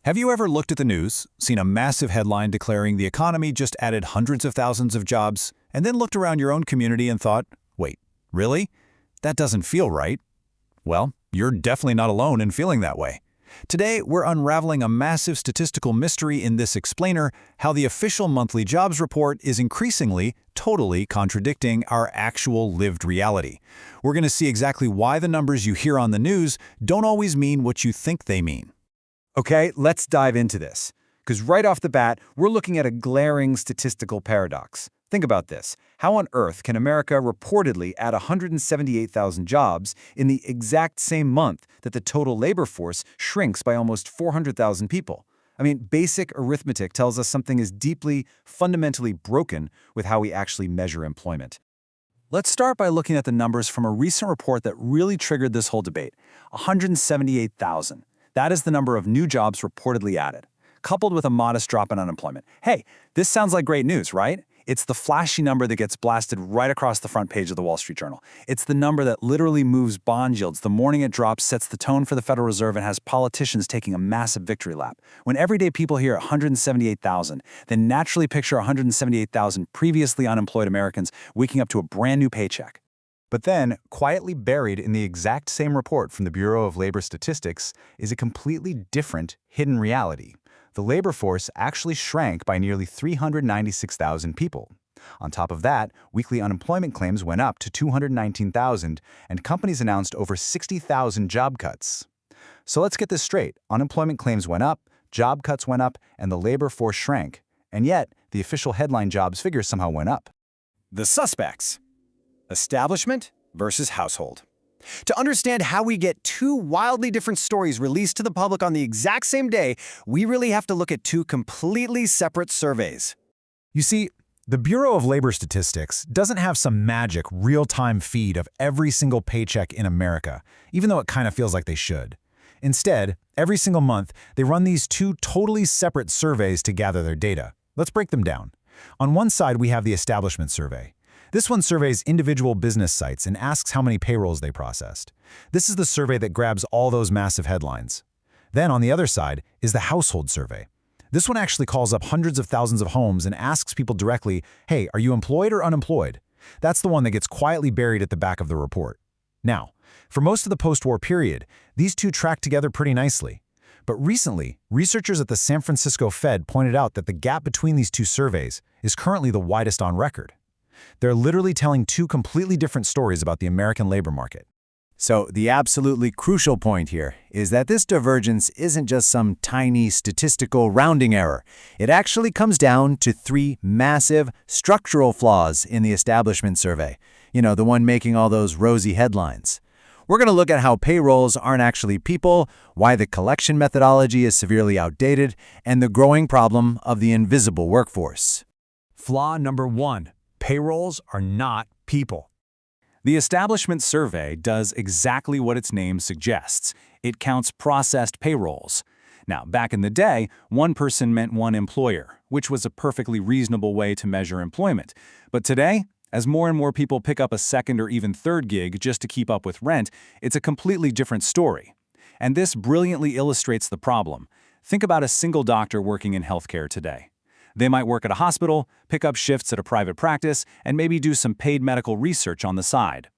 Have you ever looked at the news, seen a massive headline declaring the economy just added hundreds of thousands of jobs, and then looked around your own community and thought, wait, really? That doesn't feel right. Well, you're definitely not alone in feeling that way. Today, we're unraveling a massive statistical mystery in this explainer, how the official monthly jobs report is increasingly, totally contradicting our actual lived reality. We're going to see exactly why the numbers you hear on the news don't always mean what you think they mean. Okay, let's dive into this. Because right off the bat, we're looking at a glaring statistical paradox. Think about this. How on earth can America reportedly add 178,000 jobs in the exact same month that the total labor force shrinks by almost 400,000 people? I mean, basic arithmetic tells us something is deeply, fundamentally broken with how we actually measure employment. Let's start by looking at the numbers from a recent report that really triggered this whole debate. 178,000. That is the number of new jobs reportedly added, coupled with a modest drop in unemployment. Hey, this sounds like great news, right? It's the flashy number that gets blasted right across the front page of the Wall Street Journal. It's the number that literally moves bond yields the morning it drops, sets the tone for the Federal Reserve, and has politicians taking a massive victory lap. When everyday people hear 178,000, then naturally picture 178,000 previously unemployed Americans waking up to a brand new paycheck. But then, quietly buried in the exact same report from the Bureau of Labor Statistics is a completely different, hidden reality. The labor force actually shrank by nearly 396,000 people. On top of that, weekly unemployment claims went up to 219,000, and companies announced over 60,000 job cuts. So let's get this straight. Unemployment claims went up, job cuts went up, and the labor force shrank. And yet, the official headline jobs figures somehow went up. The suspects: establishment versus household. To understand how we get two wildly different stories released to the public on the exact same day, we really have to look at two completely separate surveys. You see, the Bureau of Labor Statistics doesn't have some magic real-time feed of every single paycheck in America, even though it kind of feels like they should. Instead, every single month, they run these two totally separate surveys to gather their data. Let's break them down. On one side, we have the Establishment Survey. This one surveys individual business sites and asks how many payrolls they processed. This is the survey that grabs all those massive headlines. Then on the other side is the Household Survey. This one actually calls up hundreds of thousands of homes and asks people directly, hey, are you employed or unemployed? That's the one that gets quietly buried at the back of the report. Now, for most of the post-war period, these two track together pretty nicely. But recently, researchers at the San Francisco Fed pointed out that the gap between these two surveys is currently the widest on record. They're literally telling two completely different stories about the American labor market. So the absolutely crucial point here is that this divergence isn't just some tiny statistical rounding error. It actually comes down to three massive structural flaws in the Establishment Survey. You know, the one making all those rosy headlines. We're going to look at how payrolls aren't actually people, why the collection methodology is severely outdated, and the growing problem of the invisible workforce. Flaw number one. Payrolls are not people. The Establishment Survey does exactly what its name suggests. It counts processed payrolls. Now, back in the day, one person meant one employer, which was a perfectly reasonable way to measure employment. But today, as more and more people pick up a second or even third gig just to keep up with rent, it's a completely different story. And this brilliantly illustrates the problem. Think about a single doctor working in healthcare today. They might work at a hospital, pick up shifts at a private practice, and maybe do some paid medical research on the side.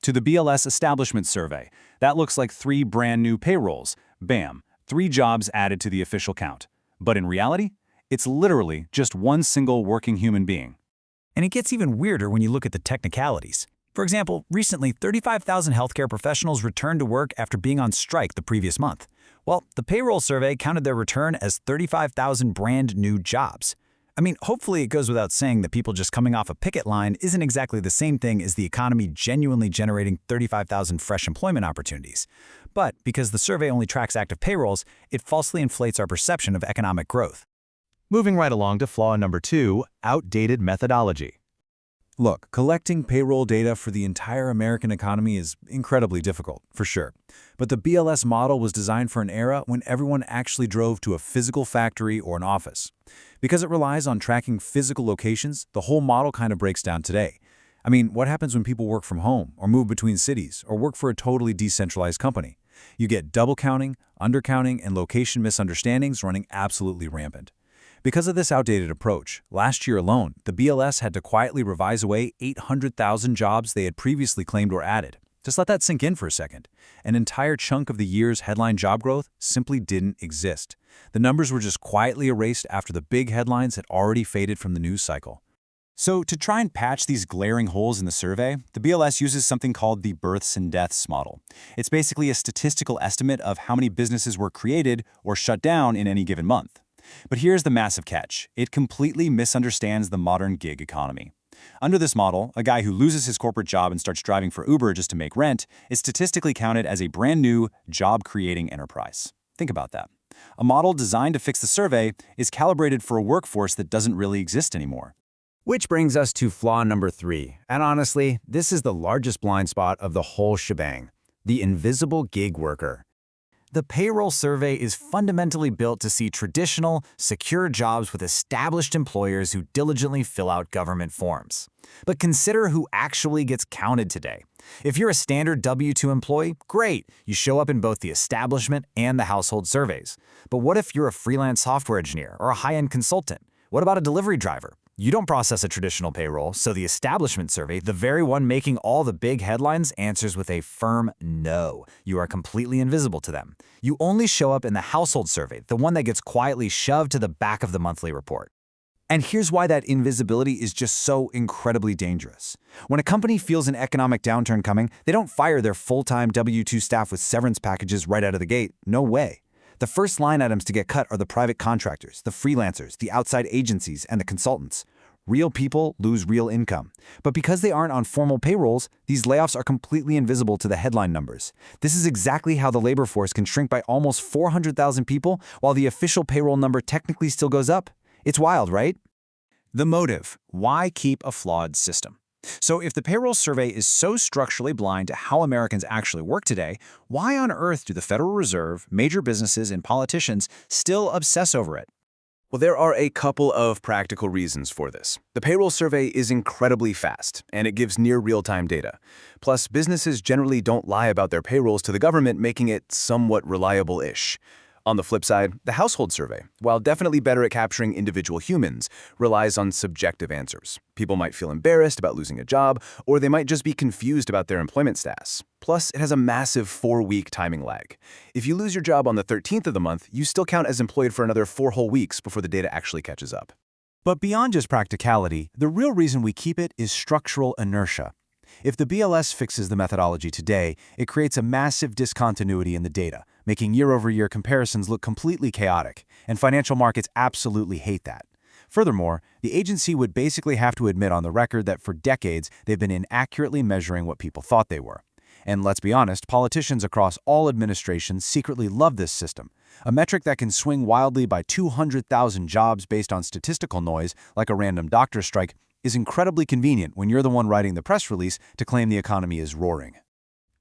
To the BLS Establishment Survey, that looks like 3 brand new payrolls. Bam, 3 jobs added to the official count. But in reality, it's literally just one single working human being. And it gets even weirder when you look at the technicalities. For example, recently 35,000 healthcare professionals returned to work after being on strike the previous month. Well, the payroll survey counted their return as 35,000 brand new jobs. I mean, hopefully it goes without saying that people just coming off a picket line isn't exactly the same thing as the economy genuinely generating 35,000 fresh employment opportunities. But because the survey only tracks active payrolls, it falsely inflates our perception of economic growth. Moving right along to flaw number 2, outdated methodology. Look, collecting payroll data for the entire American economy is incredibly difficult, for sure. But the BLS model was designed for an era when everyone actually drove to a physical factory or an office. Because it relies on tracking physical locations, the whole model kind of breaks down today. I mean, what happens when people work from home, or move between cities, or work for a totally decentralized company? You get double counting, undercounting, and location misunderstandings running absolutely rampant. Because of this outdated approach, last year alone, the BLS had to quietly revise away 800,000 jobs they had previously claimed were added. Just let that sink in for a second. An entire chunk of the year's headline job growth simply didn't exist. The numbers were just quietly erased after the big headlines had already faded from the news cycle. So to try and patch these glaring holes in the survey, the BLS uses something called the births and deaths model. It's basically a statistical estimate of how many businesses were created or shut down in any given month. But here's the massive catch. It completely misunderstands the modern gig economy. Under this model, a guy who loses his corporate job and starts driving for Uber just to make rent is statistically counted as a brand new, job-creating enterprise. Think about that. A model designed to fix the survey is calibrated for a workforce that doesn't really exist anymore. Which brings us to flaw number 3. And honestly, this is the largest blind spot of the whole shebang: the invisible gig worker. The payroll survey is fundamentally built to see traditional, secure jobs with established employers who diligently fill out government forms. But consider who actually gets counted today. If you're a standard W-2 employee, great, you show up in both the establishment and the household surveys. But what if you're a freelance software engineer or a high-end consultant? What about a delivery driver? You don't process a traditional payroll, so the establishment survey, the very one making all the big headlines, answers with a firm no. You are completely invisible to them. You only show up in the household survey, the one that gets quietly shoved to the back of the monthly report. And here's why that invisibility is just so incredibly dangerous. When a company feels an economic downturn coming, they don't fire their full-time W-2 staff with severance packages right out of the gate. No way. The first line items to get cut are the private contractors, the freelancers, the outside agencies, and the consultants. Real people lose real income. But because they aren't on formal payrolls, these layoffs are completely invisible to the headline numbers. This is exactly how the labor force can shrink by almost 400,000 people while the official payroll number technically still goes up. It's wild, right? The motive: why keep a flawed system? So if the payroll survey is so structurally blind to how Americans actually work today, why on earth do the Federal Reserve, major businesses, and politicians still obsess over it? Well, there are a couple of practical reasons for this. The payroll survey is incredibly fast, and it gives near real-time data. Plus, businesses generally don't lie about their payrolls to the government, making it somewhat reliable-ish. On the flip side, the household survey, while definitely better at capturing individual humans, relies on subjective answers. People might feel embarrassed about losing a job, or they might just be confused about their employment status. Plus, it has a massive 4-week timing lag. If you lose your job on the 13th of the month, you still count as employed for another 4 whole weeks before the data actually catches up. But beyond just practicality, the real reason we keep it is structural inertia. If the BLS fixes the methodology today, it creates a massive discontinuity in the data, making year-over-year comparisons look completely chaotic, and financial markets absolutely hate that. Furthermore, the agency would basically have to admit on the record that for decades they've been inaccurately measuring what people thought they were. And let's be honest, politicians across all administrations secretly love this system. A metric that can swing wildly by 200,000 jobs based on statistical noise, like a random doctor strike, is incredibly convenient when you're the one writing the press release to claim the economy is roaring.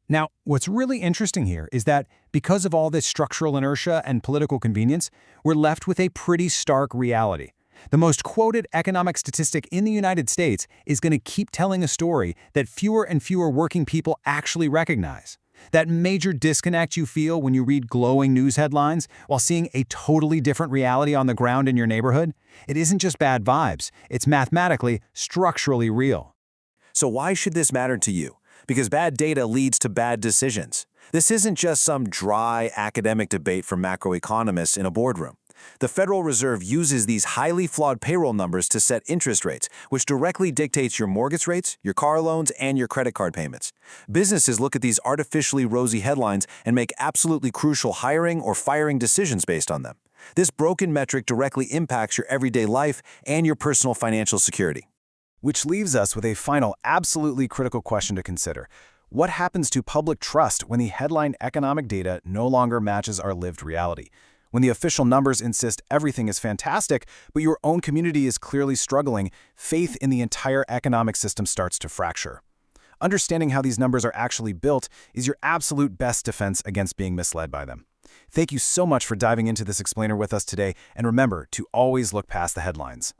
Now, what's really interesting here is that because of all this structural inertia and political convenience, we're left with a pretty stark reality. The most quoted economic statistic in the United States is going to keep telling a story that fewer and fewer working people actually recognize. That major disconnect you feel when you read glowing news headlines while seeing a totally different reality on the ground in your neighborhood, it isn't just bad vibes, it's mathematically, structurally real. So why should this matter to you? Because bad data leads to bad decisions. This isn't just some dry academic debate for macroeconomists in a boardroom. The Federal Reserve uses these highly flawed payroll numbers to set interest rates, which directly dictates your mortgage rates, your car loans, and your credit card payments. Businesses look at these artificially rosy headlines and make absolutely crucial hiring or firing decisions based on them. This broken metric directly impacts your everyday life and your personal financial security. Which leaves us with a final, absolutely critical question to consider. What happens to public trust when the headline economic data no longer matches our lived reality? When the official numbers insist everything is fantastic, but your own community is clearly struggling, faith in the entire economic system starts to fracture. Understanding how these numbers are actually built is your absolute best defense against being misled by them. Thank you so much for diving into this explainer with us today, and remember to always look past the headlines.